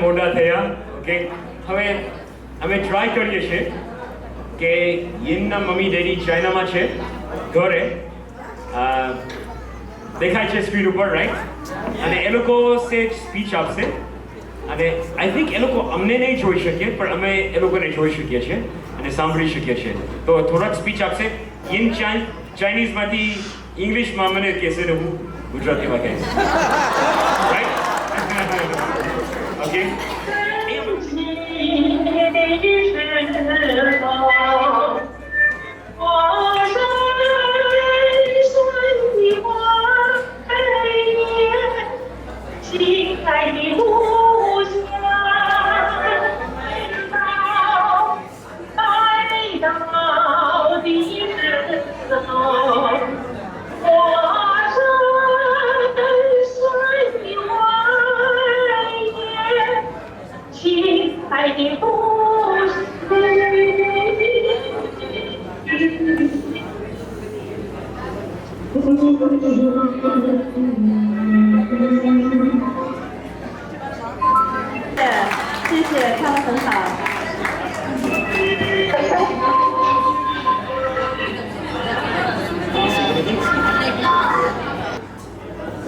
મોટા થયા ઓકે હવે અમે ટ્રાય કરીએ છીએ કે યિનના મમ્મી ડેડી ચાઇનામાં છે ઘરે દેખાય છે સ્ક્રીન ઉપર રાઈટ અને એ લોકો સ્પીચ આપશે અને આઈ થિંક એ લોકો અમને નહીં જોઈ શકીએ પણ અમે એ લોકોને જોઈ શકીએ છીએ અને સાંભળી શકીએ છીએ તો થોડાક સ્પીચ આપશે યિન ચાઇનીઝમાંથી ઇંગ્લિશમાં મને કહેશે ને હું ગુજરાતીમાં કહીશ right okay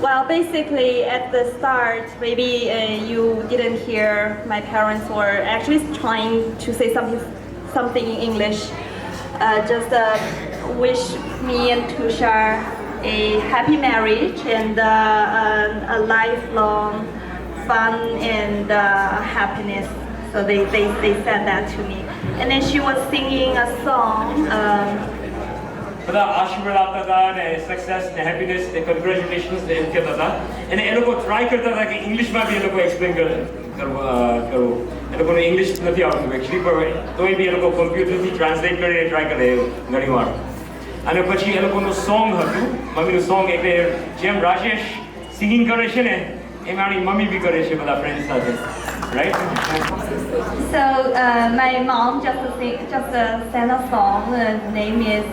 Well, basically at the start, maybe you didn't hear my parents were actually trying to say something in English. Just wish me and Tushar a happy marriage and a lifelong fun and happiness. So they said that to me. And then she was singing a song. બધા આશીર્વાદ આપતા હતા અને success ને happiness ને congratulations ને એમ કહેતા હતા અને એ લોકો ટ્રાય કરતા હતા કે ઇંગ્લિશમાં બી એ લોકો એક્સપ્લેન કરવું એ લોકોને ઇંગ્લિશ નથી આવડતું એકચ્યુઅલી પણ તોય બી એ લોકો કોમ્પ્યુટરથી ટ્રાન્સલેટ કરીને ટ્રાય કરે ઘણી વાર અને પછી એ લોકોનું સોંગ હતું મમ્મીનું સોંગ એટલે જેમ રાજેશ સિંગિંગ કરે છે ને એમ આની મમ્મી બી કરે છે બધા ફ્રેન્ડ સાથે right? So my mom just sang a song. The name is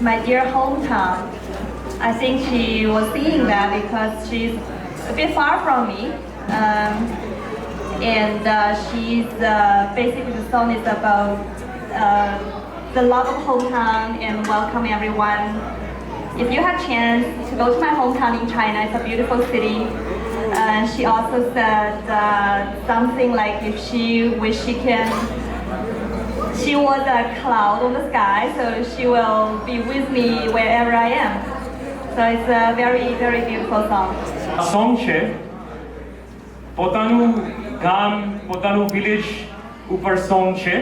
"My Dear Hometown." I think she was singing that because she's a bit far from me, and she's basically the song is about the love of hometown and welcome everyone. If you have chance to go to my hometown in China, it's a beautiful city. She also said something like if she wish she was a cloud on the sky, so she will be with me wherever I am. So it's a very, very beautiful song. Song છે પોતાનું ગામ પોતાનું village ઉપર song છે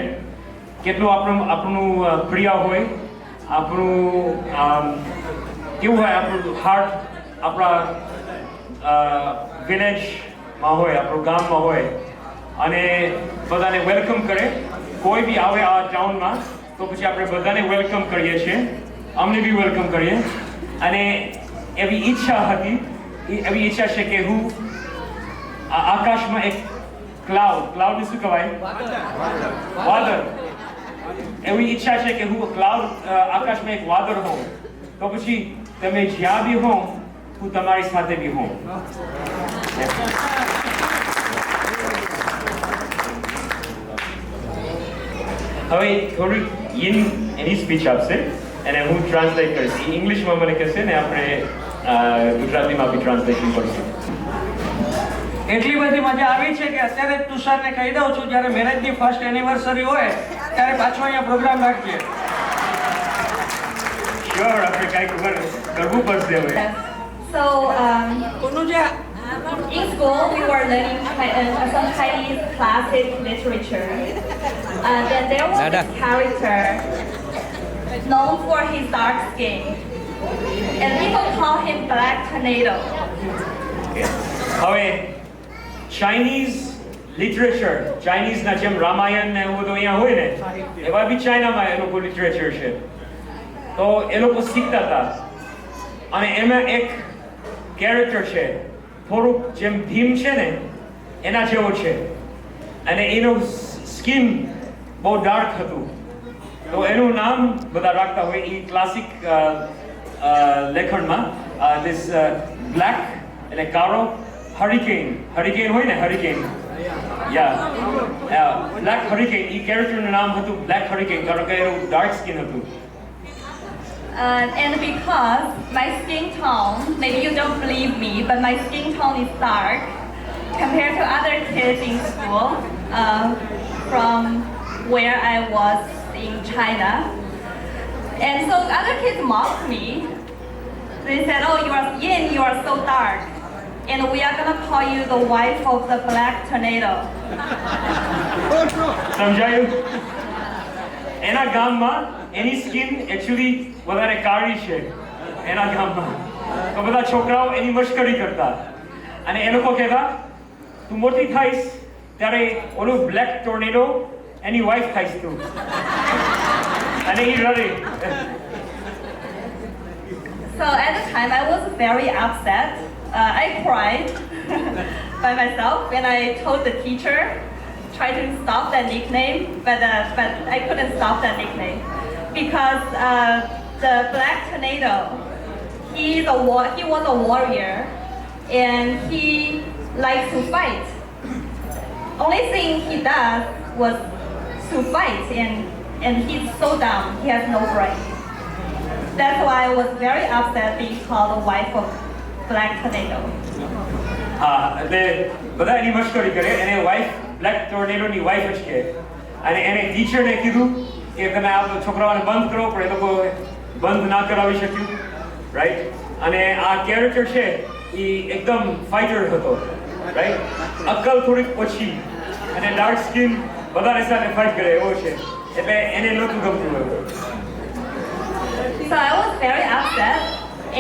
કેટલું આપણું પ્રિય હોય આપણું કેવું હોય આપણું હાર્ટ આપણા વિલેજમાં હોય આપણું ગામમાં હોય અને બધાને વેલકમ કરે કોઈ બી આવે આ ટાઉનમાં તો પછી આપણે બધાને વેલકમ કરીએ છીએ અમને બી વેલકમ કરીએ અને એવી ઈચ્છા હતી એવી ઈચ્છા છે કે હું આકાશમાં એક ક્લાઉડને શું કહેવાય વાદળ એવી ઈચ્છા છે કે હું ક્લાઉડ આકાશમાં એક વાદળ હોઉં તો પછી તમે જ્યાં બી હોઉં હું તમારી સાથે બી હોઉં હવે થોડી યિન એની સ્પીચ આપશે અને હું ટ્રાન્સલેટ કરીશ ઇંગ્લિશમાં મને કહેશે ને આપણે ગુજરાતીમાં બી ટ્રાન્સલેશન કરીશું એટલી બધી મજા આવી છે કે અત્યારે જ તુષારને કહી દઉં છું જ્યારે મેરેજની ફર્સ્ટ એનિવર્સરી હોય ત્યારે પાછો અહીંયા પ્રોગ્રામ રાખીએ શ્યોર આપણે કાંઈક કરવું પડશે હવે So in school we were learning some Chinese classic literature. Then there was a character known for his dark skin, and people call him Black Tornado. હવે ચાઇનીઝ લિટરેચર ચાઇનીઝના જેમ રામાયણ ને એવું બધું અહીંયા હોય ને એવા બી ચાઇનામાં એ લોકો લિટરેચર છે તો એ લોકો શીખતા હતા અને એમાં એક કેરેક્ટર છે થોડુંક જેમ ભીમ છે ને એના જેવો છે અને એનું સ્કિન બહુ ડાર્ક હતું તો એનું નામ બધા રાખતા હોય એ ક્લાસિક લેખનમાં this black એટલે કાળો હરિકેન હોય ને હરિકેન બ્લેક હરિકેન એ કેરેક્ટરનું નામ હતું બ્લેક હરિકેન કારણ કે એનું ડાર્ક સ્કિન હતું. And because my skin tone, maybe you don't believe me, but my skin tone is dark compared to other kids in school from where I was in China. And so other kids mocked me. They said, oh, you are yin, you are so dark. And we are gonna call you the wife of the black tornado. સમજાયું? એના ગામમાં એની skin actually વધારે કાળી છે એના ગામમાં, તો બધા છોકરાઓ એની મશ્કરી કરતા અને એ લોકો કહેતા તું મોટી થાઈશ ત્યારે ઓલું બ્લેક ટોર્નેડો એની વાઈફ થાઈશ તું, અને એ રડે. So at the time I was very upset. I cried by myself when I told the teacher, try to stop that nickname, but I couldn't stop that nickname because the black tornado, he was a warrior and he likes to fight. Only thing he does was to fight, and he's so dumb, he has no brain. That's why I was very upset being called the wife of black tornado. હા, એટલે બધા એની મશ્કરી કરે, એને wife black ટોર્નેડોની wife જ કહે, અને એને ટીચરને કીધું કે તમે આ છોકરાઓને બંધ કરો, પણ એ લોકો બંધ ના કરાવી શક્યું, રાઈટ? અને આ કેરેક્ટર છે એ એકદમ ફાઇટર હતો, રાઈટ? અક્કલ થોડીક ઓછી અને ડાર્ક સ્કિન વધારે સાથે ફાઇટ કરે એવો છે, એટલે એને નહોતું ગમતું એવું. So I was very upset,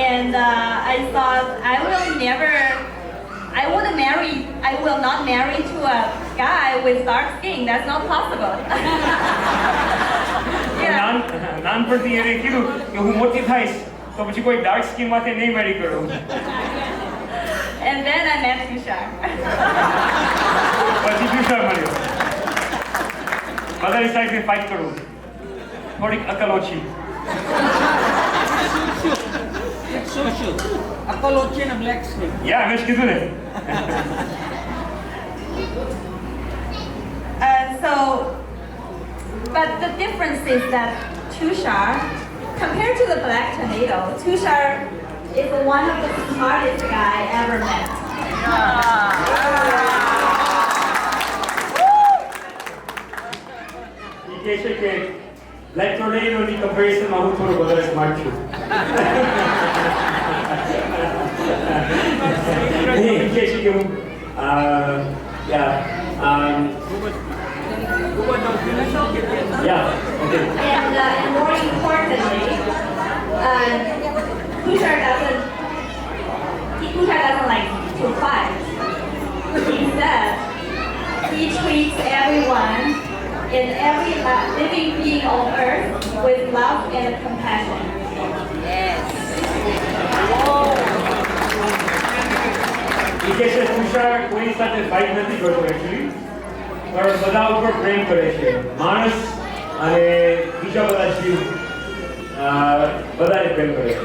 and I thought I will not marry to a guy with dark skin. That's not possible. Yeah. નાનપણથી એને કીધું કે હું મોટી થાઈશ તો પછી કોઈ ડાર્ક સ્કિન માટે નહીં મેરી કરું. And then I met Tushar. પછી ટ્યુશન મળ્યો, બધાની સાથે ફાઇટ કરું, થોડીક અકલ ઓછી. અકલ ઓછી ને બ્લેક સ્કિન. મેં જ કીધું ને. But the difference is that Tushar, compared to the black tornado, Tushar is one of the smartest guy I ever met. એ કહે છે કે બ્લેક ટોર્નેડોની કમ્પેરિઝનમાં હું થોડું વધારે સ્માર્ટ છું. એ કહે છે કે હું okay. And more importantly, Tushar doesn't like to fight. Instead, he treats everyone and every living being on earth with love and compassion. એ કહે છે તુષાર કોઈ સાથે ફાઇટ નથી કરતો એકચ્યુઅલી, પણ બધા ઉપર પ્રેમ કરે છે, માણસ અને બીજા બધા જીવ બધાને પ્રેમ કરે છે.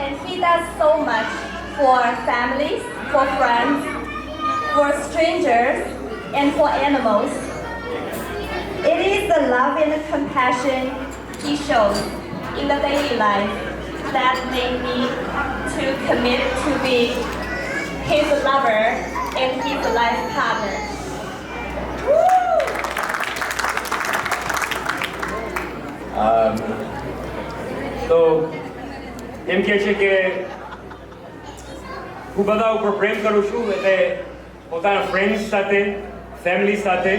And he does so much for families, for friends, for strangers, and for animals. It is the love and the compassion he shows in the daily life that made me to commit to be his lover and his life partner. તો એમ કહે છે કે હું બધા ઉપર પ્રેમ કરું છું, એટલે પોતાના ફ્રેન્ડ્સ સાથે, ફેમિલી સાથે,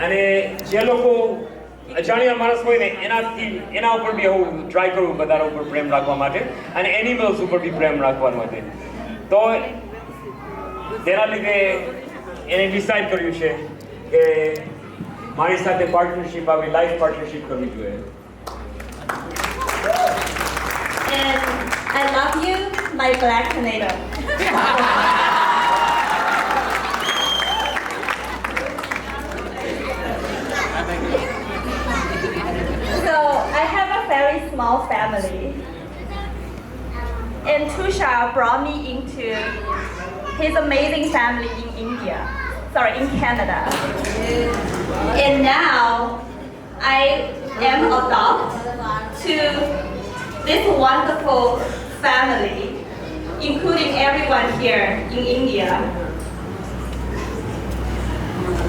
અને જે લોકો અજાણ્યા માણસ હોય ને એના ઉપર બી હું ટ્રાય કરું બધાના ઉપર પ્રેમ રાખવા માટે, અને એનિમલ્સ ઉપર બી પ્રેમ રાખવા માટે. તો તેના લીધે એને ડિસાઇડ કર્યું છે કે મારી સાથે પાર્ટનરશિપ આવી, લાઈફ પાર્ટનરશિપ કરવી જોઈએ. And I love you, my black tornado. So I have a very small family, and brought me into his amazing family in India. Sorry, in Canada. And now I am adopted to this wonderful family, including everyone here in India.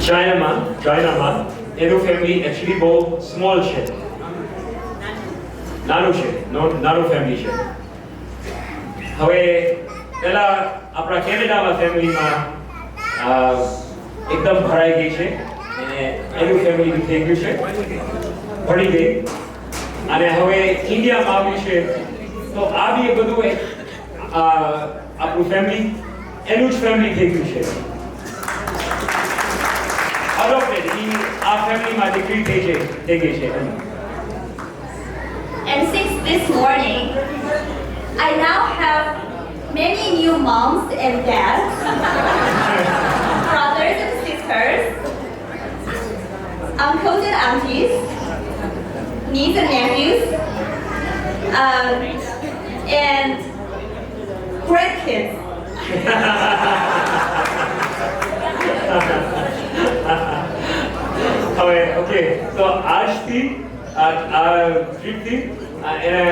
ચાઇનામાં એનું family actually બહુ small છે, નાનું છે, નાનું family છે. હવે પહેલા આપણા કેનેડામાં ફેમિલીમાં એકદમ ભરાઈ ગઈ છે અને એનું ફેમિલી બી થઈ ગયું છે, ભળી ગઈ, અને હવે ઇન્ડિયામાં આવ્યું છે તો આ બી બધું આપણું ફેમિલી એનું જ ફેમિલી થઈ ગયું છે. adopted આ ફેમિલીમાં દીકરી થઈ ગઈ છે. And since this morning, I now have many new moms and dads, brothers and sisters, uncles and aunties, nieces and nephews, and grandkids. હવે ઓકે, તો આજથી આ ટ્રીપથી એને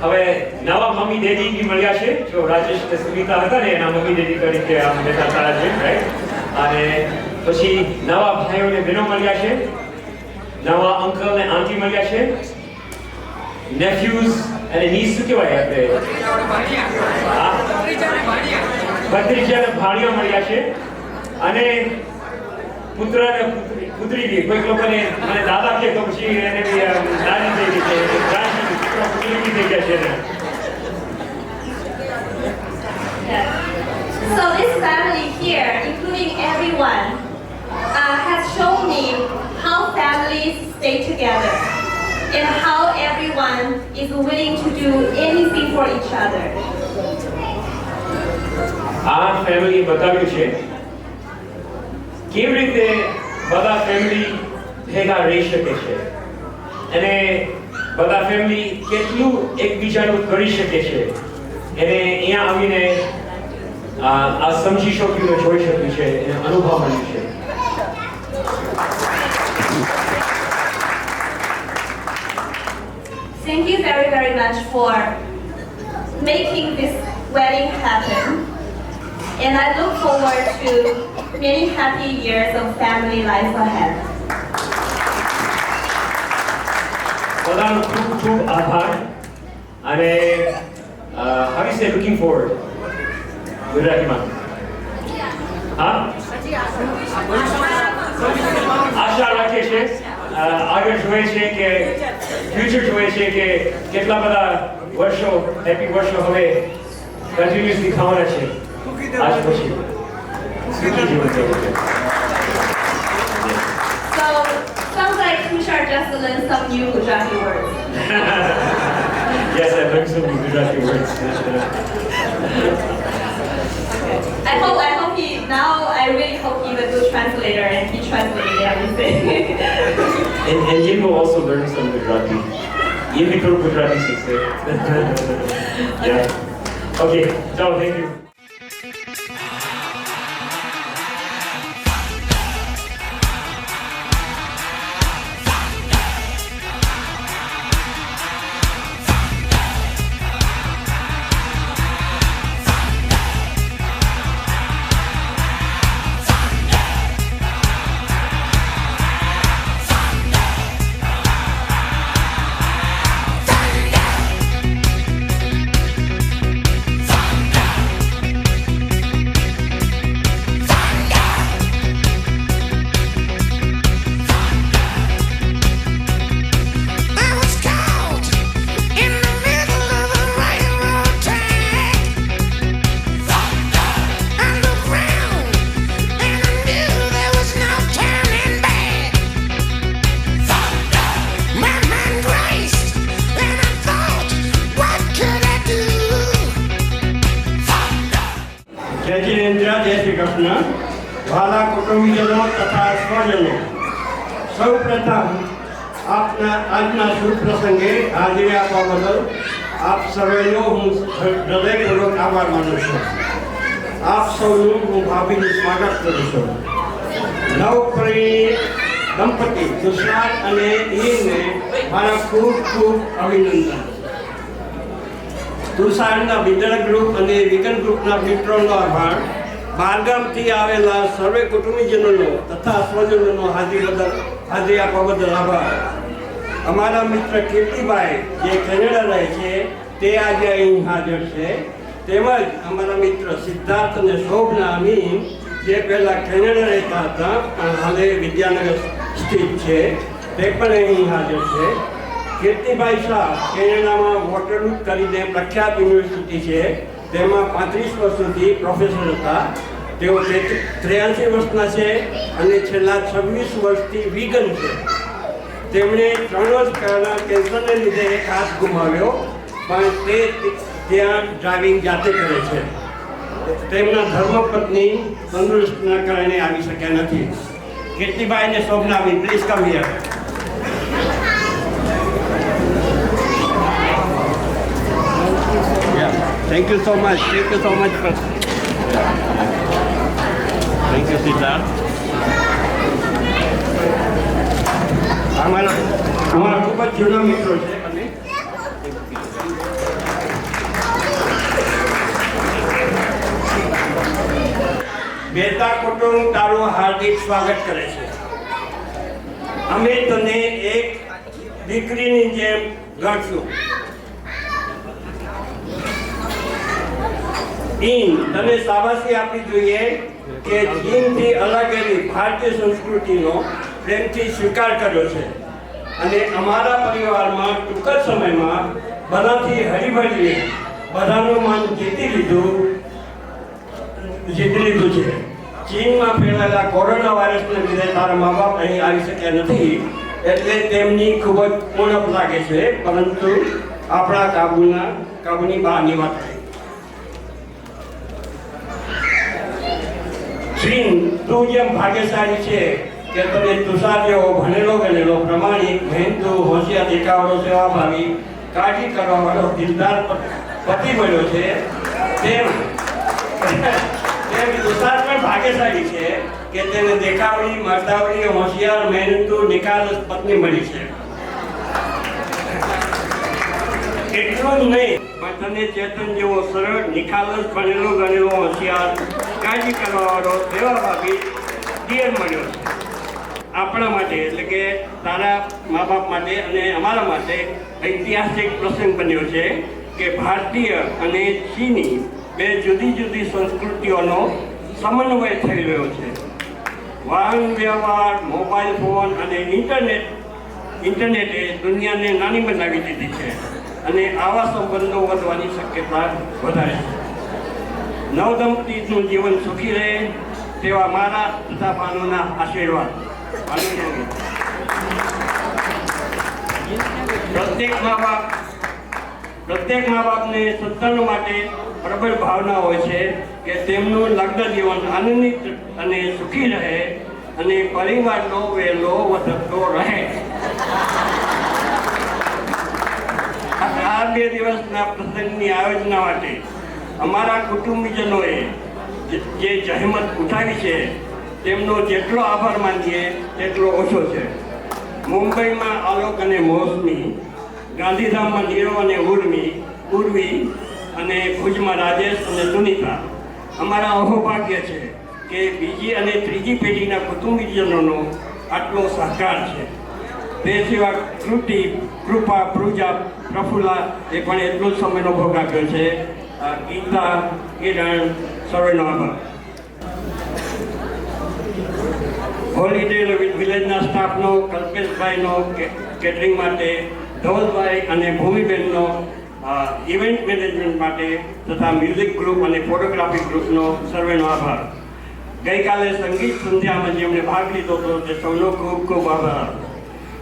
હવે નવા મમ્મી ડેડી બી મળ્યા છે. જો રાજેશ ને સુમિતા હતા ને એના મમ્મી ડેડી તરીકે આમ બેઠા સારા છે, રાઈટ. અને પછી નવા ભાઈઓ ને બહેનો મળ્યા છે, નવા અંકલ ને આંટી મળ્યા છે, નેફ્યુઝ અને નીસ શું કહેવાય આપણે ભત્રીજા ને ભાણિયા મળ્યા છે, અને પુત્ર ને પુત્રી બી. કોઈક લોકોને મને દાદા કહે તો પછી એને બી દાદી થઈ ગઈ છે, પુત્ર પુત્રી બી થઈ ગયા છે ને. So this family here, including everyone, has shown me how families stay together and how everyone is willing to do anything for each other. આ ફેમિલી બતાવ્યું છે કેવી રીતે બધા ફેમિલી ભેગા રહી શકે છે અને બધા ફેમિલી કેટલું એકબીજાનું કરી શકે છે એને અહીંયા આવીને આ સમજી શક્યું ને જોઈ શક્યું છે, એને અનુભવ મળ્યું છે. Thank you very, very much for making this wedding happen. And I look forward to many happy years of family life ahead. બધાનો ખૂબ ખૂબ આભાર. અને how do you say looking forward ગુજરાતીમાં? હા, આશા રાખે છે, આગળ જોઈએ છે કે ફ્યુચર જોઈએ છે કે કેટલા બધા વર્ષો, હેપી વર્ષો હવે કન્ટિન્યુઅસલી ખાવાના છે આજ પછી સુખી જીવન જવું છે. So, sounds like Tushar just learned some new Gujarati words. Yes, I learned some Gujarati words. I hope I really hope he's a good translator and he translated everything. And Jim will also learn some Gujarati. ये भी थोड़ा गुजराती सीखते हैं. Yeah. Okay, so thank you. જય શ્રી કૃષ્ણ. વાલા કુટુંબીજનો તથા સ્વજનો, સૌ પ્રથમ આપના આજના શુભ પ્રસંગે હાજરી આપવા બદલ આપ સર્વેનો હું હૃદયપૂર્વક આભાર માનું છું. આપ સૌનું હું ભાવભીનું સ્વાગત કરું છું. નવપ્રણીત દંપતી તુષાર અને ઈનને મારા ખૂબ ખૂબ અભિનંદન. તુષારના વિદ્યા ગ્રુપ અને વિગન ગ્રુપના મિત્રોનો આભાર. બહારગામથી આવેલા સર્વે કુટુંબીજનોનો તથા સ્વજનોનો હાજરી આપવા બદલ આભાર. અમારા મિત્ર કીર્તિભાઈ જે કેનેડા રહે છે તે આજે અહીં હાજર છે. તેમજ અમારા મિત્ર સિદ્ધાર્થ અને શોભના અમીન જે પહેલાં કેનેડા રહેતા હતા પણ હાલે વિદ્યાનગર સ્થિત છે તે પણ અહીં હાજર છે. કીર્તિભાઈ શાહ કેનેડામાં વોટરલૂ કરીને પ્રખ્યાત યુનિવર્સિટી છે તેમાં 35 વર્ષ સુધી પ્રોફેસર હતા. તેઓ 83 વર્ષના છે અને છેલ્લા 26 વર્ષથી વિગન છે. તેમણે 3 વર્ષ પહેલાં કેન્સરને લીધે એક હાથ ગુમાવ્યો પણ તે ત્યાં ડ્રાઇવિંગ જાતે કરે છે. તેમના ધર્મપત્ની તંદુરસ્તના કારણે આવી શક્યા નથી. કીર્તિભાઈ અને Shobhnaben please come here. Thank you so much. Thank you so much. Thank you, Siddharth. અમારા ખૂબ જ જૂના મિત્રો છે અને બેતા કુટુંબ તારું હાર્દિક સ્વાગત કરે છે. અમે તને એક દીકરીની જેમ ગણશું. તને શાબાશી આપવી જોઈએ કે ચીનથી અલગ એવી ભારતીય સંસ્કૃતિનો પ્રેમથી સ્વીકાર કર્યો છે અને અમારા પરિવારમાં ટૂંક જ સમયમાં બધાથી હળીભળીને બધાનું મન જીતી લીધું છે. ચીનમાં ફેલાયેલા કોરોના વાયરસને લીધે તારા મા બાપ અહીં આવી શક્યા નથી એટલે તેમની ખૂબ જ ઉણપ લાગે છે પરંતુ આપણા કાબુની બહારની વાત થઈ. શ્રીન તું જેમ ભાગ્યશાળી છે કે તને તુષાર જેવો ભણેલો ગણેલો પ્રમાણિક મહેનતુ હોશિયાર દેખાવાળો સેવાભાવી કાળજી કરવાવાળો દિલદાર પતિ મળ્યો છે તેમ તુષાર પણ ભાગ્યશાળી છે કે તેને દેખાવડી મર્દાવડી હોશિયાર મહેનતુ નિખાલસ પત્ની મળી છે. એટલું જ નહીં પણ તને ચેતન જેવો સરળ નિખાલસ ભણેલો ગણેલો હોશિયાર કાળજી કરવાવાળો સેવાભાવી દિયર મળ્યો છે. આપણા માટે એટલે કે તારા મા બાપ માટે અને અમારા માટે ઐતિહાસિક પ્રસંગ બન્યો છે કે ભારતીય અને ચીની બે જુદી જુદી સંસ્કૃતિઓનો સમન્વય થઈ રહ્યો છે. વાહન વ્યવહાર, મોબાઈલ ફોન અને ઇન્ટરનેટે દુનિયાને નાની બનાવી દીધી છે અને આવા સંબંધો વધવાની શક્યતા વધારે છે. નવદંપતીનું જીવન સુખી રહે તેવા મારા તથા ભાનુના આશીર્વાદ. પ્રત્યેક મા બાપને સંતાનો માટે પ્રબળ ભાવના હોય છે કે તેમનું લગ્ન જીવન આનંદિત અને સુખી રહે અને પરિવારનો વહેલો વધતો રહે. આ 2 દિવસના પ્રસંગની આયોજના માટે અમારા કુટુંબીજનોએ જે જહેમત ઉઠાવી છે તેમનો જેટલો આભાર માનીએ તેટલો ઓછો છે. મુંબઈમાં આલોક અને મોસમી, ગાંધીધામમાં નીરવ અને ઉર્વી અને ભુજમાં રાજેશ અને સુનિતા. અમારા અહોભાગ્ય છે કે બીજી અને ત્રીજી પેઢીના કુટુંબીજનોનો આટલો સહકાર છે. તે સિવાય કૃપા, પ્રુજા, પ્રફુલ્લા એ પણ એટલો જ સમયનો ભોગ આપ્યો છે. ગીતા, કિરણ, સર્વેનો આભાર. હોલિડે વિલેજના સ્ટાફનો, કલ્પેશભાઈનો કેટરિંગ માટે, ધવલભાઈ અને ભૂમિબેનનો ઇવેન્ટ મેનેજમેન્ટ માટે તથા મ્યુઝિક ગ્રુપ અને ફોટોગ્રાફી ગ્રુપનો સર્વેનો આભાર. ગઈકાલે સંગીત સંધ્યામાં જેમણે ભાગ લીધો હતો તે સૌનો ખૂબ ખૂબ આભાર.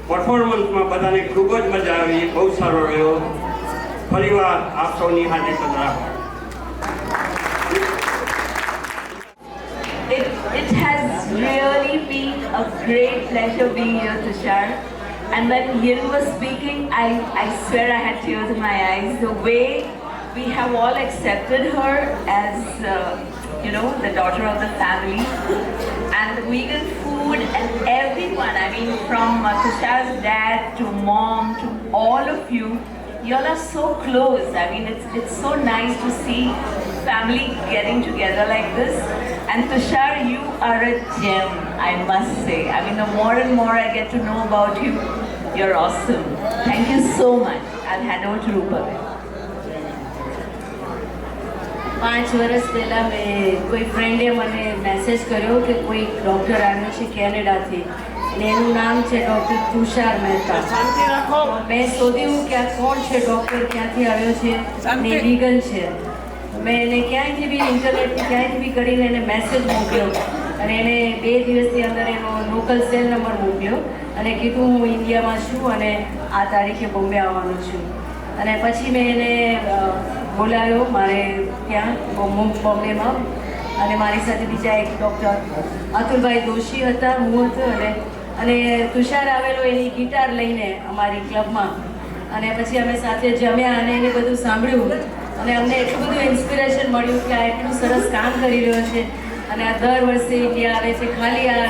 પરફોર્મન્સમાં બધાને ખૂબ જ મજા આવી, બહુ સારો રહ્યો. ફરીવાર આપ સૌની હાજરી પર આભાર. It has really been a great pleasure being here, Tushar. And when Yin was speaking, I swear I had tears in my eyes. The way we have all accepted her as, the daughter of the family. And the vegan food and everyone, I mean, from Tushar's dad to mom to all of you, y'all are so close. I mean, it's so nice to see family getting together like this. And Tushar, you are a gem, I must say. I mean, the more and more I get to know about you, you're awesome. Thank you so much. I'll hand over to Rupa. 5 વર્ષ પહેલાં મેં કોઈ ફ્રેન્ડે મને message કર્યો કે કોઈ doctor આવ્યો છે કેનેડાથી અને એનું નામ છે ડૉક્ટર તુષાર મહેતા. મેં શોધ્યું કે આ કોણ છે ડૉક્ટર, ક્યાંથી આવ્યો છે અને વિગન છે. મેં એને ક્યાંયથી બી ઇન્ટરનેટથી ક્યાંયથી બી કરીને એને મેસેજ મોકલ્યો અને એને 2 દિવસની અંદર એનો લોકલ સેલ નંબર મોકલ્યો અને કીધું હું ઇન્ડિયામાં છું અને આ તારીખે બોમ્બે આવવાનો છું. અને પછી મેં એને બોલાવ્યો મારે ત્યાં બોમ્બેમાં અને મારી સાથે બીજા એક ડૉક્ટર અતુલભાઈ દોશી હતા, હું હતો અને તુષાર આવેલો એની ગિટાર લઈને અમારી ક્લબમાં અને પછી અમે સાથે જમ્યા અને એને બધું સાંભળ્યું અને અમને એટલું બધું ઇન્સ્પિરેશન મળ્યું કે આ એટલું સરસ કામ કરી રહ્યો છે અને આ દર વર્ષે ઇન્ડિયા આવે છે ખાલી આ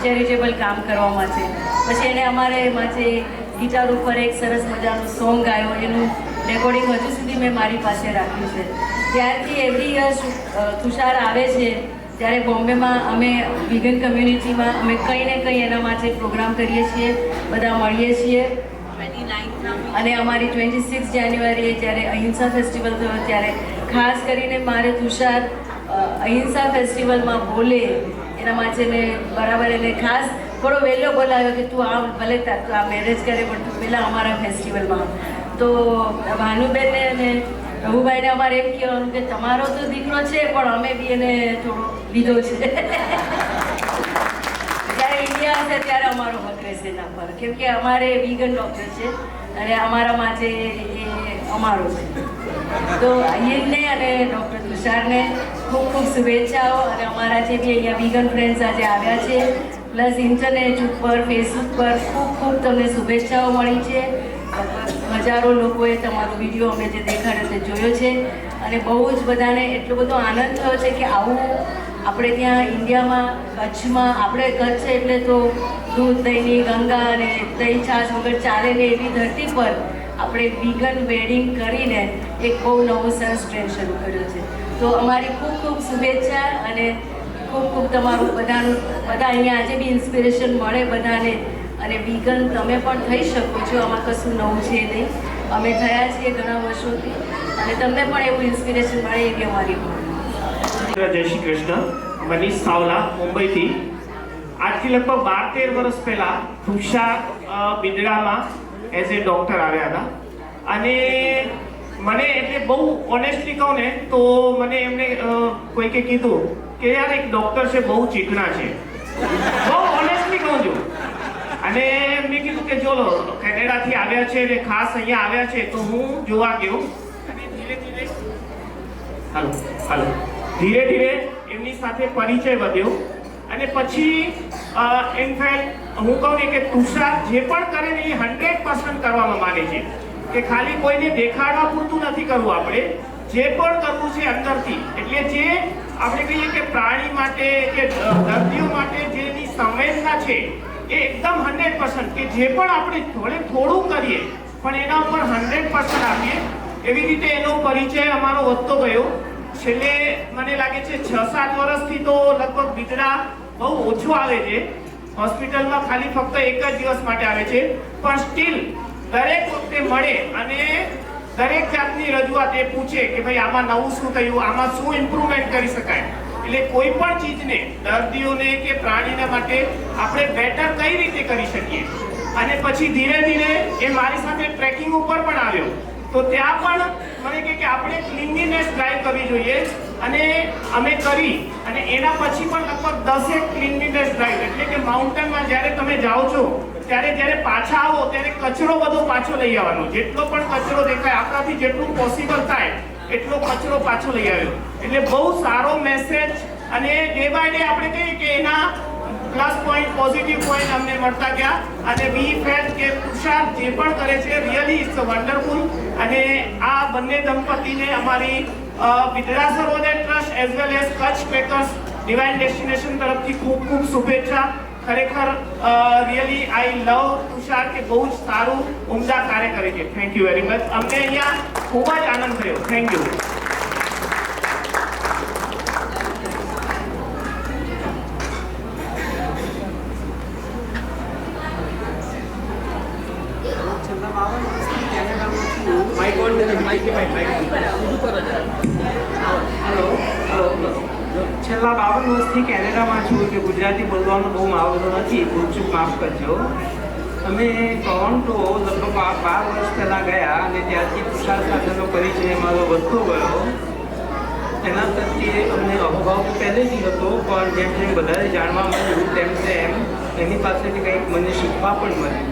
ચેરિટેબલ કામ કરવામાં છે. પછી એને અમારે માટે ગિટાર ઉપર એક સરસ મજાનું સોંગ ગાયો, એનું રેકોર્ડિંગ હજુ સુધી મેં મારી પાસે રાખ્યું છે. ત્યારથી એવરી યર તુષાર આવે છે ત્યારે બોમ્બેમાં અમે વિગન કમ્યુનિટીમાં અમે કંઈ ને કંઈ એના માટે પ્રોગ્રામ કરીએ છીએ, બધા મળીએ છીએ. અને અમારી 26 જાન્યુઆરીએ જ્યારે અહિંસા ફેસ્ટિવલ થયો ત્યારે ખાસ કરીને મારે તુષાર અહિંસા ફેસ્ટિવલમાં બોલે એના માટે મેં બરાબર એને ખાસ થોડો વહેલો બોલાવ્યો કે તું આ ભલે તું આ મેરેજ કરે પણ તું પહેલાં અમારા ફેસ્ટિવલમાં. તો ભાનુબેનને અને રઘુભાઈને અમારે એમ કહેવાનું કે તમારો તો દીકરો છે પણ અમે બી એને થોડો લીધો છે. જ્યારે ઇન્ડિયા હશે ત્યારે અમારો હક રહેશે એના પર, કેમ કે અમારે વિગન ડૉક્ટર છે અને અમારા માટે એ અમારો છે. તો અય્યરને અને ડૉક્ટર તુષારને ખૂબ ખૂબ શુભેચ્છાઓ અને અમારા જે બી અહીંયા વિગન ફ્રેન્ડ્સ આજે આવ્યા છે પ્લસ ઇન્ટરનેટ ઉપર ફેસબુક પર ખૂબ ખૂબ તમને શુભેચ્છાઓ મળી છે. હજારો લોકોએ તમારો વિડીયો અમે જે દેખાડ્યો તે જોયો છે અને બહુ જ બધાને એટલો બધો આનંદ થયો છે કે આવું આપણે ત્યાં ઇન્ડિયામાં કચ્છમાં, આપણે કચ્છ એટલે તો દૂધ દહીંની ગંગા અને દહીં છાશ વગર ચાલે ને એવી ધરતી પર આપણે વિગન વેડિંગ કરીને એક બહુ નવો સરસ ટ્રેન્ડ શરૂ કર્યો છે. તો અમારી ખૂબ ખૂબ શુભેચ્છા અને ખૂબ ખૂબ તમારું બધા અહીંયા આજે બી ઇન્સ્પિરેશન મળે બધાને અને વિગન તમે પણ થઈ શકો છો. આમાં કશું નવું છે નહીં, અમે થયા છીએ ઘણા વર્ષોથી અને તમને પણ એવું ઇન્સ્પિરેશન મળે એવી અમારી જય શ્રી કૃષ્ણ. મનીષ સાવલા, મુંબઈથી. આજથી લગભગ 12-13 વર્ષ પહેલાં તુષાર બિદડામાં એઝ એ ડૉક્ટર આવ્યા હતા અને મને એટલે બહુ ઓનેસ્ટલી કહું ને તો મને એમને કોઈકે કીધું કે યાર એક ડૉક્ટર છે બહુ ચીકણા છે, બહુ ઓનેસ્ટલી કહું છું. અને મેં કીધું કે ચલો કેનેડાથી આવ્યા છે ને ખાસ અહીંયા આવ્યા છે તો હું જોવા ગયો અને ધીરે ધીરે એમની સાથે પરિચય વધ્યો અને પછી ઇનફેક્ટ હું કહું ને કે તુષાર જે પણ કરે ને એ 100% કરવામાં માને છે કે ખાલી કોઈને દેખાડવા પૂરતું નથી કરવું, આપણે જે પણ કરવું છે અંદરથી. એટલે જે આપણે કહીએ કે પ્રાણી માટે કે દર્દીઓ માટે જેની સંવેદના છે એ એકદમ 100% કે જે પણ આપણે થોડું કરીએ પણ એના ઉપર 100% આપીએ. એવી રીતે એનો પરિચય અમારો વધતો ગયો. છેલ્લે મને લાગે છે 6-7 વર્ષથી તો લગભગ બિદડા બહુ ઓછું આવે છે હોસ્પિટલમાં, ખાલી ફક્ત એક જ દિવસ માટે આવે છે પણ સ્ટીલ દરેક વખતે મળે અને દરેક જાતની રજૂઆત એ પૂછે કે ભાઈ આમાં નવું શું થયું, આમાં શું ઇમ્પ્રુવમેન્ટ કરી શકાય. એટલે કોઈ પણ ચીજને દર્દીઓને કે પ્રાણીને માટે આપણે બેટર કઈ રીતે કરી શકીએ. અને પછી ધીરે ધીરે એ મારી સાથે ટ્રેકિંગ ઉપર પણ આવ્યો તો ત્યાં પણ મને કહે કે આપણે ક્લીનલીનેસ ડ્રાઈવ કરવી જોઈએ અને અમે કરી અને એના પછી પણ લગભગ 10 ક્લીનલીનેસ ડ્રાઈવ એટલે કે માઉન્ટેનમાં જ્યારે તમે જાઓ છો ત્યારે જ્યારે પાછા આવો ત્યારે કચરો બધો પાછો લઈ આવવાનો, જેટલો પણ કચરો દેખાય આપણાથી જેટલું પોસિબલ થાય એટલો કચરો પાછો લઈ આવ્યો. એટલે બહુ સારો મેસેજ અને ડે બાય ડે આપણે કહીએ કે એના પ્લસ પોઈન્ટ પોઝિટિવ પોઈન્ટ અમને મળતા ગયા અને વી ફેલ્ટ કે તુષાર જે પણ કરે છે રિયલી ઇટ્સ વન્ડરફુલ અને આ બંને દંપતીને અમારી Vidya Sarovar trust as well as Kutch packers divine destination તરફથી ખૂબ ખૂબ શુભેચ્છા ખરેખર રિયલી આઈ લવ તુષાર કે બહુ જ સારું ઉમદા કાર્ય કરે છે થેન્ક યુ વેરી મચ અમને અહીંયા ખૂબ જ આનંદ થયો થેન્ક યુ છેલ્લા 52 વર્ષથી કેનેડામાં છું કે ગુજરાતી બોલવાનો બહુ આવડતો નથી ભૂલચૂક માફ કરજો અમે ટોરોન્ટો લગભગ 12 વર્ષ પહેલાં ગયા અને ત્યારથી તુષાર સાથેનો પરિચય મારો વધતો ગયો એના પ્રત્યે અમને અભાવ પહેલેથી હતો પણ જેમ જેમ વધારે જાણવા મળ્યું તેમ એની પાસેથી કંઈક મને શીખવા પણ મળ્યું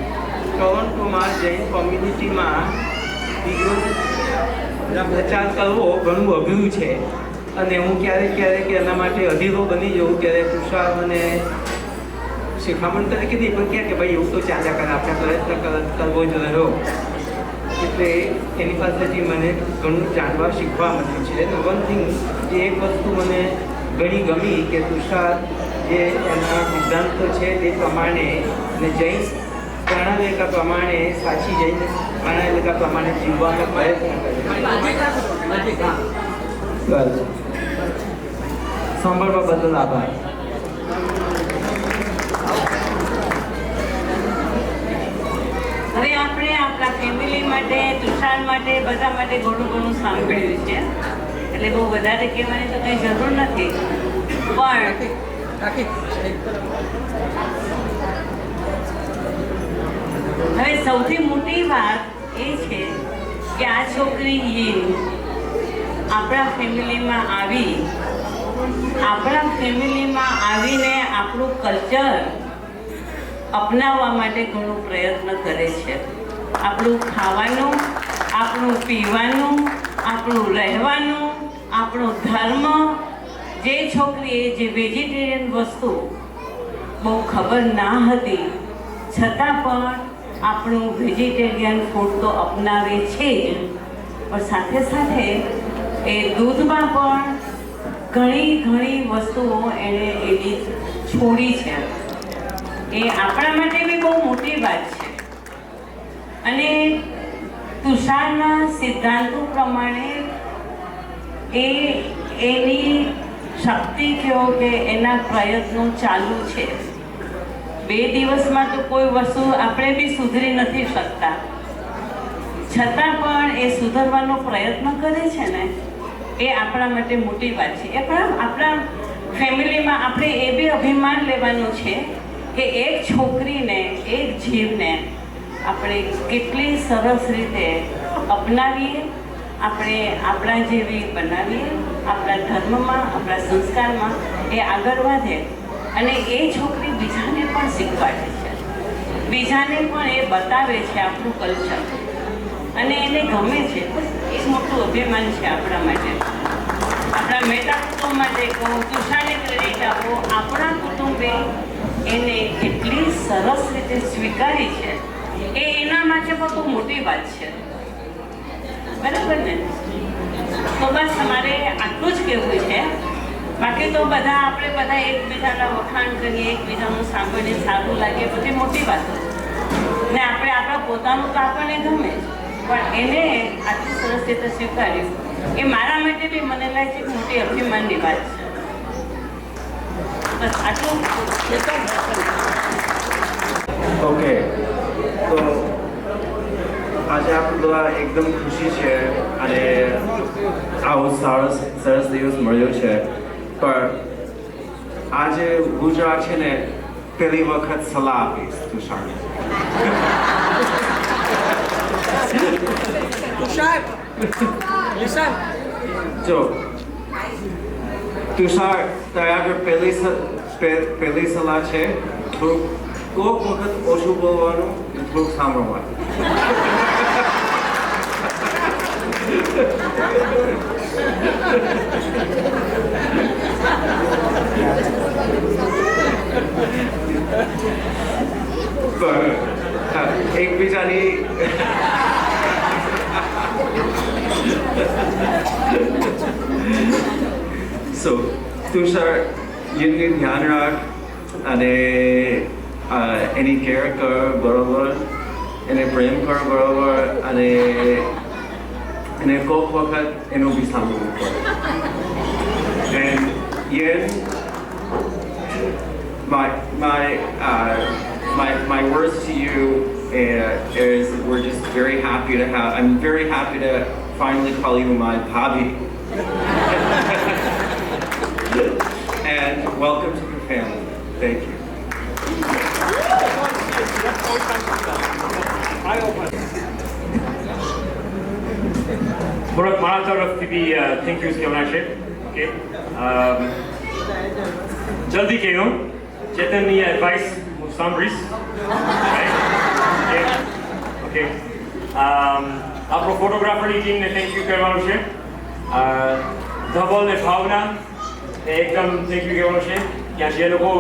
ટોરોન્ટોમાં જૈન કોમ્યુનિટીમાં પ્રચાર કરવો ઘણું અઘરું છે અને હું ક્યારેક એના માટે અધીરો બની જાઉં ક્યારેક તુષાર મને શિખામણ તરીકે નહીં પણ કે ભાઈ એવું તો ચાલ્યા કરે આપણે પ્રયત્ન કરવો જ રહ્યો એટલે એની પાસેથી મને ઘણું જાણવા શીખવા મળ્યું છે અને વન થિંગ જે એક વસ્તુ મને ઘણી ગમી કે તુષાર જે એના સિદ્ધાંતો છે તે પ્રમાણે અને જૈન પ્રાણાલિકા પ્રમાણે સાચી જૈન પ્રાણાલિકા પ્રમાણે જીવવાનો પ્રયત્ન કરે બસ સાંભળવા બદલ આભાર હવે આપણે આપણા ફેમિલી માટે તુષાર માટે બધા માટે ઘણું ઘણું સાંભળ્યું છે એટલે બહુ વધારે કહેવાની તો કંઈ જરૂર નથી પણ હવે સૌથી મોટી વાત એ છે કે આ છોકરી આપણા ફેમિલીમાં આવીને આપણું કલ્ચર અપનાવવા માટે ઘણો પ્રયત્ન કરે છે આપણું ખાવાનું આપણું પીવાનું આપણું રહેવાનું આપણો ધર્મ જે છોકરીએ જે વેજીટેરિયન વસ્તુ બહુ ખબર ના હતી છતાં પણ આપણું વેજીટેરિયન ફૂડ તો અપનાવે છે જ પણ સાથે સાથે એ દૂધમાં પણ ઘણી વસ્તુઓ એણે એવી છોડી છે એ આપણા માટે બી બહુ મોટી વાત છે અને તુષારના સિદ્ધાંતો પ્રમાણે એની શક્તિ કહો કે એના પ્રયત્નો ચાલુ છે 2 દિવસમાં તો કોઈ વસ્તુ આપણે બી સુધરી નથી શકતા છતાં પણ એ સુધરવાનો પ્રયત્ન કરે છે ને એ આપણા માટે મોટી વાત છે એ પણ આપણા ફેમિલીમાં આપણે એ બી અભિમાન લેવાનું છે કે એક છોકરીને એક જીવને આપણે કેટલી સરસ રીતે અપનાવીએ આપણે આપણા જેવી બનાવીએ આપણા ધર્મમાં આપણા સંસ્કારમાં એ આગળ વધે અને એ છોકરી બીજાને પણ શીખવાડે છે બીજાને પણ એ બતાવે છે આપણું કલ્ચર અને એને ગમે છે બસ એ મોટું અભિમાન છે આપણા માટે આપણા મહેતા કુટુંબ માટે કહો તુષારને ક્રેડિટ આપો આપણા કુટુંબે એને એટલી સરસ રીતે સ્વીકારી છે એ એના માટે પણ બહુ મોટી વાત છે બરાબર ને તો બસ અમારે આટલું જ કહેવું છે બાકી તો બધા આપણે બધા એકબીજાના વખાણ કરીએ એકબીજાનું સાંભળીને સારું લાગે બધી મોટી વાતો ને આપણે આપણા પોતાનું તો આપણને ગમે પણ એને આટલું સરસ રીતે સ્વીકાર્યું એ મારા માટે બી મને લાગે છે મોટી અભિમાનની વાત છે બસ આટલું ઓકે તો આજે આપણે બધા એકદમ ખુશી છે અને આવો સરસ દિવસ મળ્યો છે પણ આજે ગુજરાત છે ને પહેલી વખત સલાહ આપીશ તુષારને જો તુષાર તારે આગળ પહેલી સલાહ છે થોડુંક કોઈક વખત ઓછું બોલવાનું થોડુંક સાંભળવાનું તુષાર જેની ધ્યાન રાખ અને એની કેર કર બરોબર, એને પ્રેમ કર બરોબર, અને એને કોઈક વખત એનું બી સાંભળવું પડે. And Yin, my words to you is we're just very happy to have. I'm very happy to finally call you my bhabhi. And welcome to the family. Thank you. બરોબર, મારા તરફથી બી થેન્ક યુ કહેવાના છે. Okay, જલ્દી કહેજો, ચેતનની advice હું સાંભળીશ. Okay, આપણો ફોટોગ્રાફરની ટીમને thank you કહેવાનું છે. ધવલ ને ભાવના એકદમ થેન્ક યુ કહેવાનું છે. ત્યાં જે લોકો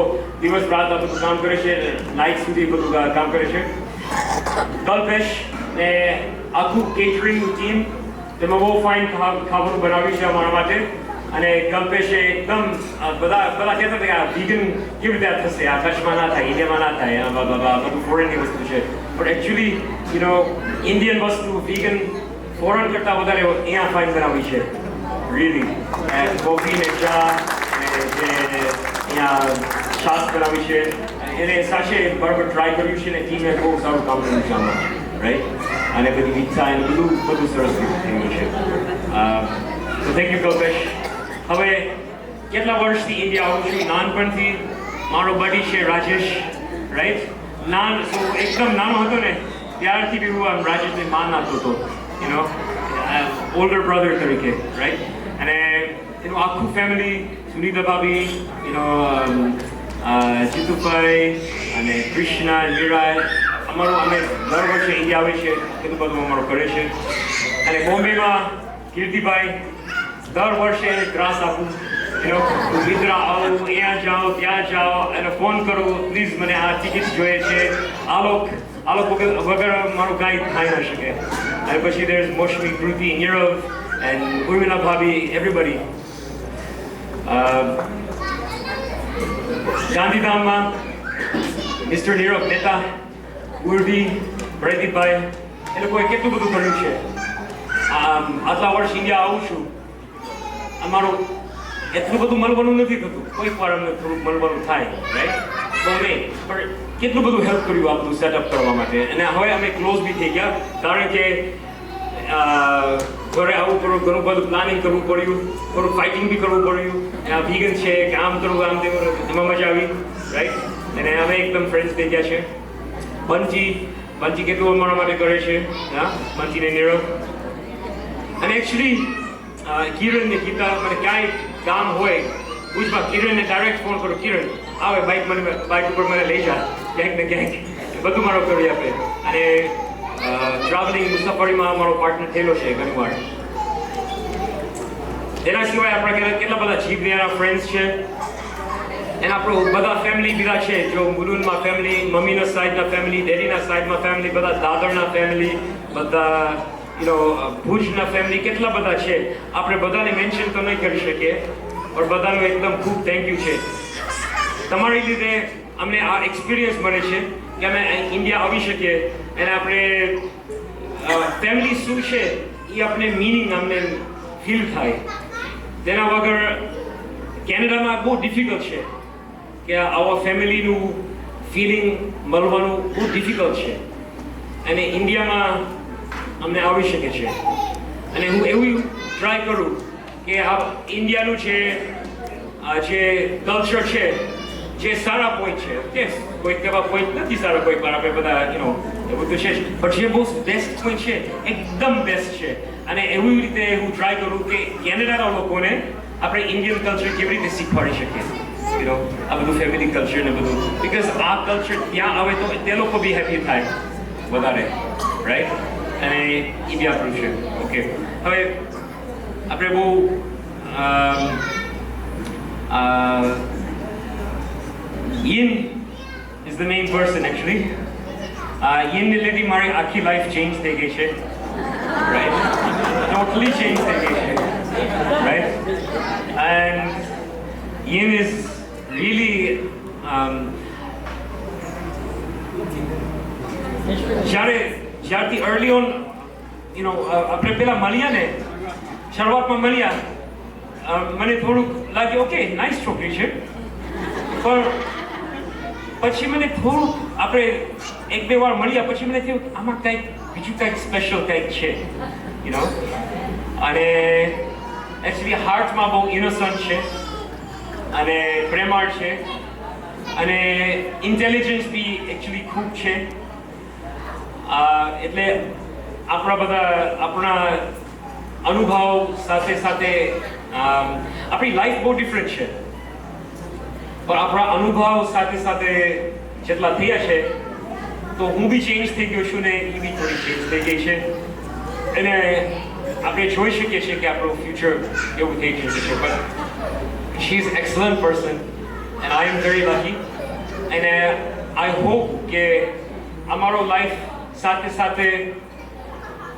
દિવસ રાત આ બધું કામ કરે છે, નાઇટ સુધી બધું કામ કરે છે. કલ્પેશ ને આખું કેટરિંગનું ટીમ, તેમાં બહુ ફાઇન ખાવાનું બનાવ્યું છે અમારા માટે. અને કલ્પેશે એકદમ બધા કહેતા હતા કે આ વીગન કેવી રીતે થશે, આ કચ્છમાં ના થાય, ઇન્ડિયામાં ના થાય, બધું ફોરેનની વસ્તુ છે. પણ એકચ્યુઅલી ઇન્ડિયન વસ્તુ વીગન ફોરેન કરતાં વધારે અહીંયા ફાઇન બનાવી છે. રીલી કોફી ને ચા ને જે અહીંયા છાશ બનાવી છે એને સાથે બરાબર ટ્રાય કર્યું છે ને ટીમે બહુ સારું કામ કર્યું છે આમાં, રાઈટ. અને બધી ઈચ્છા એને બધું સરસ રીતે થયું છે. તો થેન્ક યુ કલ્પેશ. હવે કેટલા વર્ષથી ઇન્ડિયા આવું છું, નાનપણથી મારો બડી છે રાજેશ, રાઈટ. એકદમ નાનો હતો ને ત્યારથી બી હું આમ રાજેશને માન આપતો હતો, ઓલ્ડર બ્રધર તરીકે, રાઈટ. અને એનું આખું ફેમિલી, સુનીતા ભાભી, જીતુભાઈ અને કૃષ્ણા, મીરા, અમારું અમે દર વર્ષે ઇન્ડિયા આવે છે, એટલું બધું અમારું કરે છે. અને બોમ્બેમાં કીર્તિભાઈ દર વર્ષે એને ત્રાસ આપું, મિત્રા આવો, અહીંયા જાઓ, ત્યાં જાઓ, એને ફોન કરો, પ્લીઝ મને આ ટિકિટ્સ જોઈએ છે. આ લોકો વગર મારું કાંઈ થાય ના શકે. અને પછી there is Moshmi, Kruti, Nirav and Urmila Bhabhi, everybody. ગાંધીધામમાં મિસ્ટર નીરવ મહેતા, ઉર્વી, પ્રદીપભાઈ, એ લોકોએ કેટલું બધું કર્યું છે. આટલા વર્ષ ઇન્ડિયા આવું છું, અમારું એટલું બધું મળવાનું નથી થતું, કોઈક વાર અમને થોડુંક મળવાનું થાય, રાઈટ. બહુ નહીં, પણ કેટલું બધું હેલ્પ કર્યું આ બધું સેટઅપ કરવા માટે. અને હવે અમે ક્લોઝ બી થઈ ગયા, કારણ કે ઘરે આવું પડ્યું, ઘણું બધું પ્લાનિંગ કરવું પડ્યું, થોડું ફાઇટિંગ બી કરવું પડ્યું. આ વીગન છે કે આમ કરવું, આમ તેવું, એમાં મજા આવી, રાઈટ. અને અમે એકદમ ફ્રેન્ડ્સ થઈ ગયા છે. બંચી કેટલું અમારા માટે કરે છે, હા, બંચીને નીરવ. અને એકચ્યુઅલી કિરણ ને ગીતા, મને ક્યાંય કામ હોય ભુજમાં, કિરણને ડાયરેક્ટ ફોન કરો, કિરણ આવે બાઇક ઉપર મને લઈ જા ક્યાંક ને ક્યાંક, બધું મારો કરી આપે. અને ટ્રાવેલિંગ મુસાફરીમાં અમારો પાર્ટનર થયેલો છે ઘણીવાર. એના સિવાય આપણા કેટલા બધા જીવનેરા ફ્રેન્ડ્સ છે. એના આપણો બધા ફેમિલી બીજા છે, જો મુલુનમાં ફેમિલી, મમ્મીના સાઈડના ફેમિલી, ડેડીના સાઈડમાં ફેમિલી, બધા દાદરના ફેમિલી, બધા ભુજના ફેમિલી, કેટલા બધા છે. આપણે બધાને મેન્શન તો નહીં કરી શકીએ, પણ બધાનું એકદમ ખૂબ થેન્ક યુ છે. તમારી લીધે અમને આ એક્સપિરિયન્સ મળે છે કે અમે ઇન્ડિયા આવી શકીએ અને આપણે ફેમિલી શું છે એ આપણે મિનિંગ અમને ફીલ થાય. તેના વગર કેનેડામાં બહુ ડિફિકલ્ટ છે કે આવા ફેમિલીનું ફિલિંગ મળવાનું બહુ ડિફિકલ્ટ છે. અને ઇન્ડિયામાં અમને આવી શકે છે. અને હું એવું ટ્રાય કરું કે આ ઇન્ડિયાનું જે કલ્ચર છે, જે સારા પોઈન્ટ છે, ઓકે, કોઈ એવા પોઈન્ટ નથી સારા કોઈ, પણ આપણે બધા એવું તો છે જ, પણ જે બહુ બેસ્ટ પોઈન્ટ છે એકદમ બેસ્ટ છે. અને એવી રીતે હું ટ્રાય કરું કે કેનેડાના લોકોને આપણે ઇન્ડિયન કલ્ચર કેવી રીતે શીખવાડી શકીએ, આ બધું ફેમિલી કલ્ચર ને બધું, બીકોઝ આ કલ્ચર ત્યાં આવે તો તે લોકો બી હેપી થાય વધારે, રાઈટ. અને એ બી આપણું છે. ઓકે, હવે આપણે બહુ Yin is the main person actually. Yin ને લીધે મારી આખી લાઈફ ચેન્જ થઈ ગઈ છે, રાઈટ. ટોટલી ચેન્જ થઈ ગઈ છે, right. And Ian is really જ્યારથી early on, આપણે પેલા મળ્યા ને, શરૂઆતમાં મળ્યા, મને થોડુંક લાગ્યું ઓકે નાઇસ છોકરી છે, પણ પછી મને થોડુંક આપણે એક બે વાર મળ્યા પછી મને થયું આમાં કંઈક બીજું કંઈક સ્પેશિયલ કંઈક છે, અને એકચ્યુઅલી હાર્ટમાં બહુ ઇનોસન્ટ છે અને પ્રેમાળ છે અને ઇન્ટેલિજન્સ બી એકચ્યુઅલી ખૂબ છે. એટલે આપણા અનુભવ સાથે સાથે આપણી લાઈફ બહુ ડિફરન્ટ છે, પણ આપણા અનુભવ સાથે સાથે જેટલા થયા છે તો હું બી ચેન્જ થઈ ગયો છું ને એ બી થોડી ચેન્જ થઈ ગઈ છે, અને આપણે જોઈ શકીએ છીએ કે આપણું ફ્યુચર કેવું થઈ જશે. પણ she is excellent person and I am very lucky, અને આઈ હોપ કે અમારો લાઈફ સાથે સાથે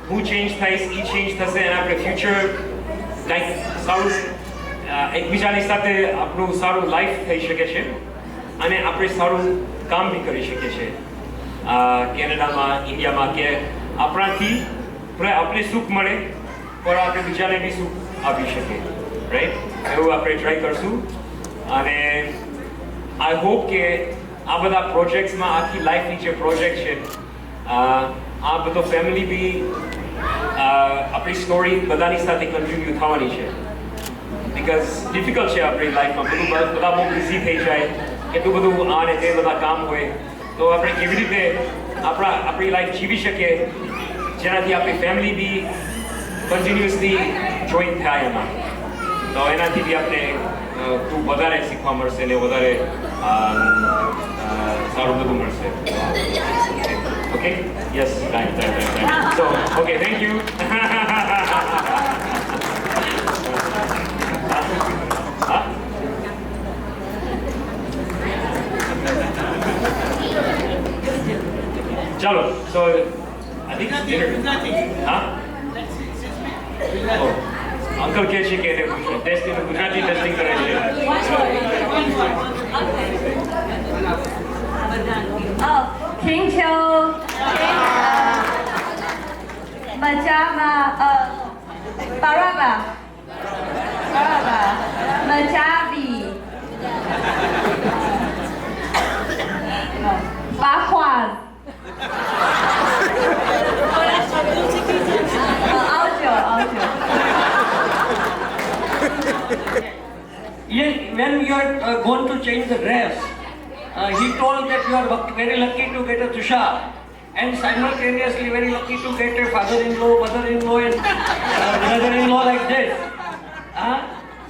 હું ચેન્જ થઈશ, એ ચેન્જ થશે અને આપણે ફ્યુચર લાઈક સારું એકબીજાની સાથે આપણું સારું લાઈફ થઈ શકે છે અને આપણે સારું કામ બી કરી શકીએ છીએ કેનેડામાં, ઇન્ડિયામાં, કે આપણાથી આપણે સુખ મળે પણ આપણે બીજાને બી સુખ આપી શકીએ, રાઈટ? એવું આપણે ટ્રાય કરશું અને આઈ હોપ કે આ બધા પ્રોજેક્ટ્સમાં આખી લાઈફની જે પ્રોજેક્ટ છે આ બધો ફેમિલી બી આપણી સ્ટોરી બધાની સાથે કન્ટ્રીબ્યુટ થવાની છે, બિકોઝ ડિફિકલ્ટ છે આપણી લાઈફમાં, બધા બહુ બિઝી થઈ જાય, કેટલું બધું આ ને તે બધા કામ હોય, તો આપણે કેવી રીતે આપણી લાઈફ જીવી શકીએ જેનાથી આપણી ફેમિલી બી કન્ટિન્યુઅસલી જોઈન થાય એમાં, તો એનાથી બી આપણે ખૂબ વધારે શીખવા મળશે ને વધારે સારું બધું મળશે. Okay? Yes, right. So, okay, thank you. Chalo, so I think it's dinner. Huh? Oh, Uncle કહે છે કે ટેસ્ટિંગ ગુજરાતી ટેસ્ટિંગ કરે છે. Thank you. Majama, Baraba, Majabi, Bakwaz, Audio. When you are going to change the dress, he told that you are very lucky to get a tushar, and simultaneously very lucky to get a father-in-law, mother-in-law, and brother-in-law like this.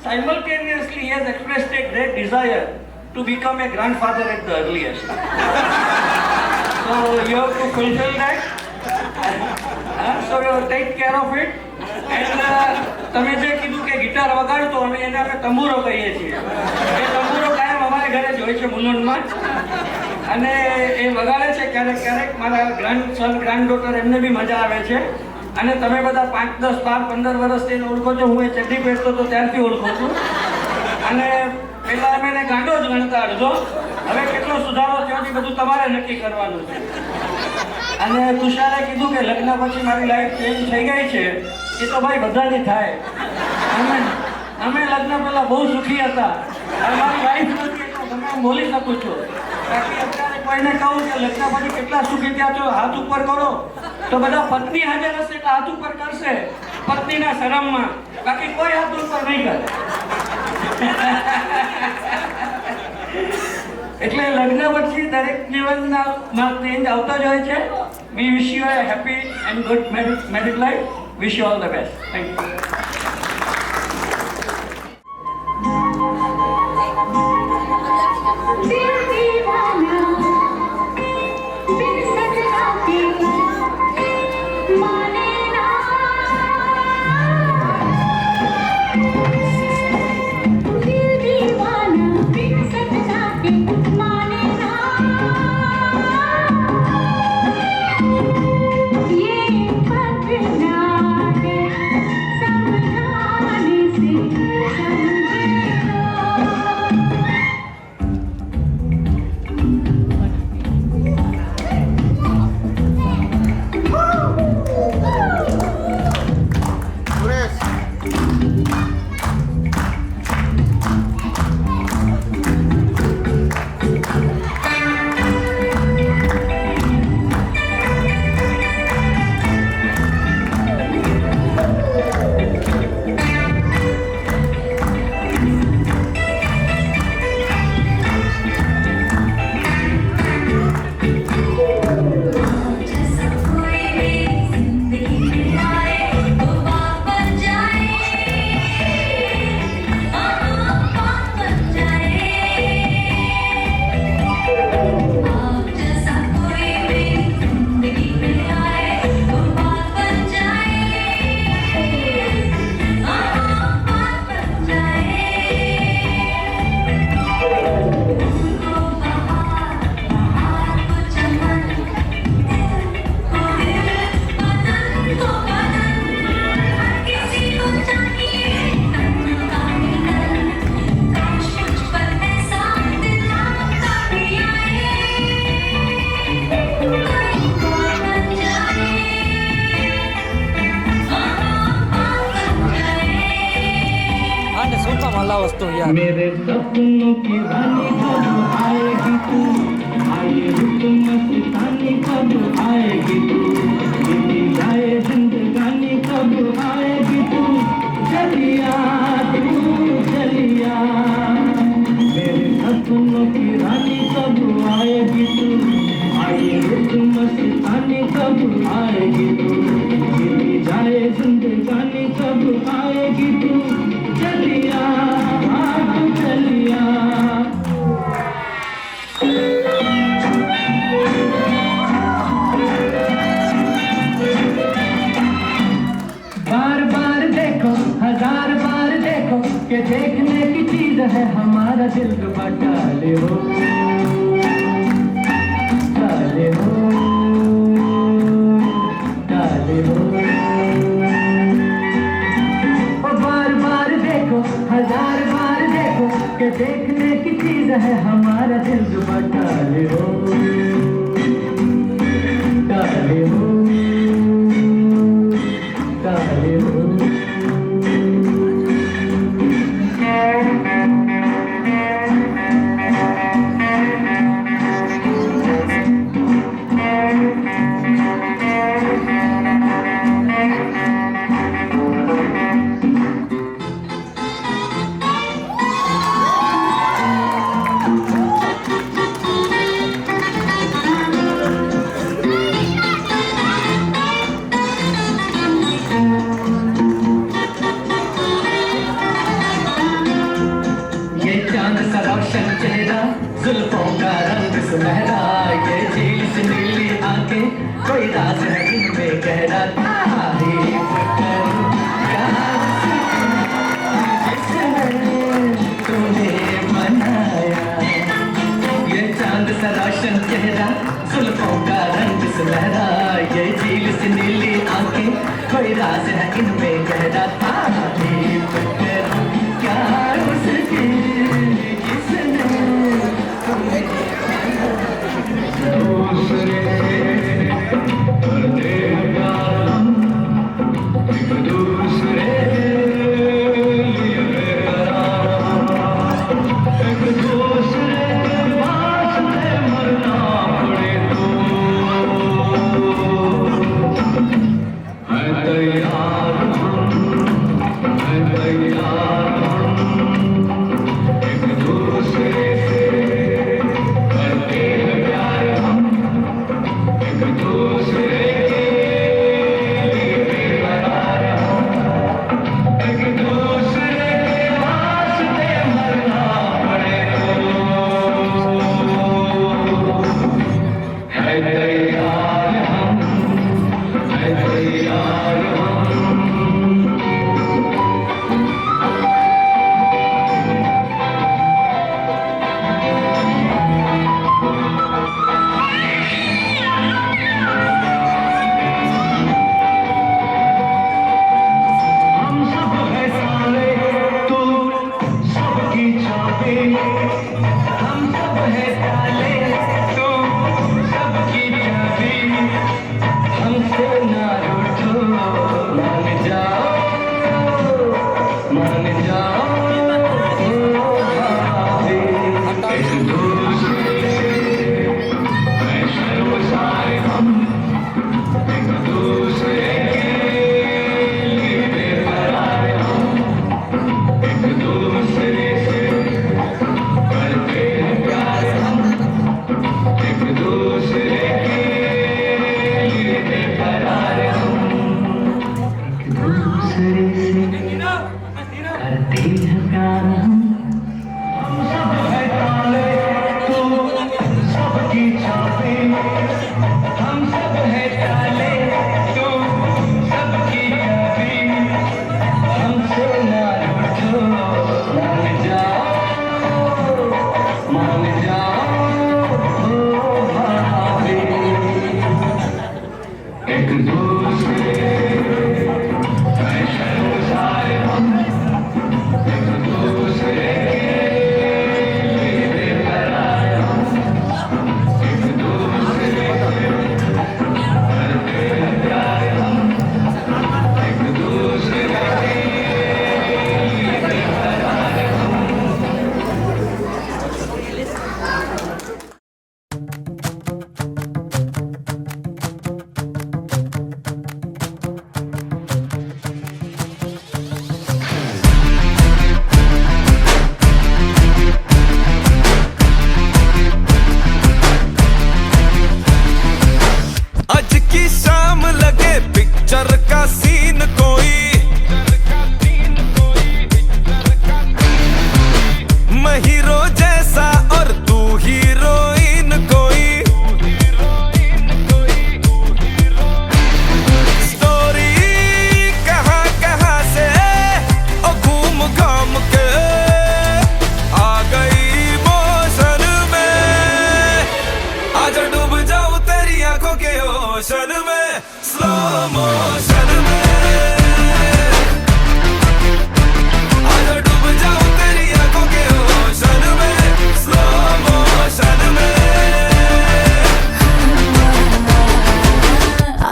Simultaneously, he has expressed a great desire to become a grandfather at the earliest. So you have to fulfill that. So you take care of it. And તમે જે કીધું કે guitar વગાડતો, અમે એને આપણે તંબુરો કહીએ છીએ. એ તંબુરો કાયમ અમારે ઘરે જ હોય છે મુલુંડમાં, અને એ વગાડે છે ક્યારેક ક્યારેક. મારા ગ્રાન્ડસન ગ્રાન્ડ ડોટર એમને બી મજા આવે છે. અને તમે બધા 5, 10, 12, 15 વર્ષથી ઓળખો છો. હું એ ચડ્ડી પહેરતો તો ત્યારથી ઓળખું છું. અને પહેલાં અમે એને ગાંડો જ ગણતા અડધો. હવે કેટલો સુધારો થયો છે બધું તમારે નક્કી કરવાનું છે. અને તુષારે કીધું કે લગ્ન પછી મારી લાઈફ ચેન્જ થઈ ગઈ છે. એ તો ભાઈ બધાની થાય. અમે લગ્ન પહેલા બહુ સુખી હતા. મારી વાઈફ નથી એટલે તમે હું બોલી શકું છું. બાકી અત્યારે કોઈને કહું કે લગ્ન પછી કેટલા સુખી થયા છો, હાથ ઉપર કરો, તો બધા પત્ની હાજર હશે એટલે હાથ ઉપર કરશે, પત્નીના શરમમાં. બાકી કોઈ હાથ ઉપર નહીં કરે. એટલે લગ્ન પછી દરેક જીવનમાં ચેન્જ આવતા જ હોય છે. We wish you a happy and good married life. Wish you all the best. Thank you. दोस्तों यार। मेरे सपनों की रानी कब आएगी तू, आए रुत मस्तानी कब आएगी तू, बीती जाए जिंदगानी कब आएगी तू, चलिया तू चलिया। मेरे सपनों की रानी कब आएगी तू, आए रुत मस्तानी कब आएगी तू, बीती जाए जिंदगानी कब आएगी तू, चलिया चलिया। बार बार देखो, हजार बार देखो, कि देखने की चीज है हमारा दिल रुबा। डाले हो डाले हो डाले हो, बार बार देखो, हजार बार देखो, कि देखने की चीज है हमारा दिल रुबा। डाले हो डाले हो डाले हो। जुल्फों का रंग सुनहरा, ये झील से नीली आंखें, कोई राज है इनमें गहरा। तारीफ करूं प्यार से जिसने तुम्हें बनाया, ये चांद सा रोशन चेहरा, जुल्फों का रंग सुनहरा, ये झील से नीली आंखें, कोई राज है इनमें गहरा। तारीफ करूं प्यार से दूसरे करते प्यार हम, एक दूसरे लिए बेकरार, एक दूसरे के वास्ते मरना पड़े तो है तैयार हम, है तैयार। के ओशन में स्लो मोशन में आजा डूब जाऊं तेरी आंखों के ओशन में स्लो मोशन में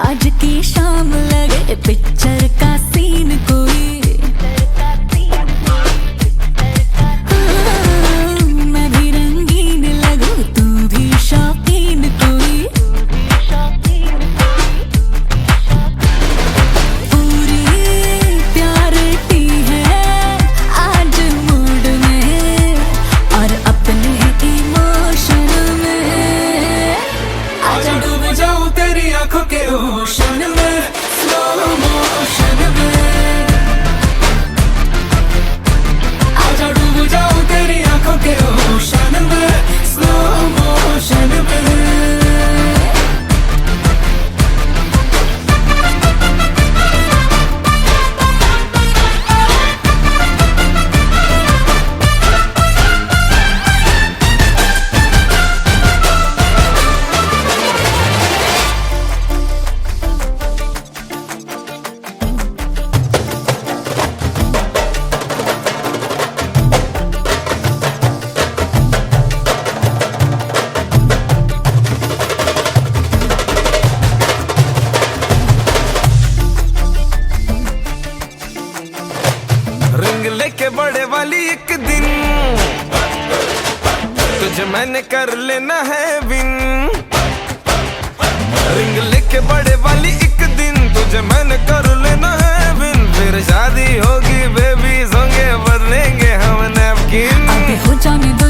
आज की शाम लगे पिक्चर का सीन कोई मैं भी रंगीन लगूं तू भी शौकीन कोई पूरी प्यारिटी है आज मूड में और अपने इमोशन में आजा डूब जाऊं तेरी आंखों के ओशन में स्लो मोशन में आजा डूब जाऊं तेरी आंखों के ओशन में स्लो मोशन में रिंग लेके बड़े वाली एक दिन तुझे मैंने कर लेना है विन रिंग लेके बड़े वाली एक दिन तुझे मैंने कर लेना है विन फिर शादी होगी बेबीज होंगे बदलेंगे हम नैपकिन अभी हो जाने दो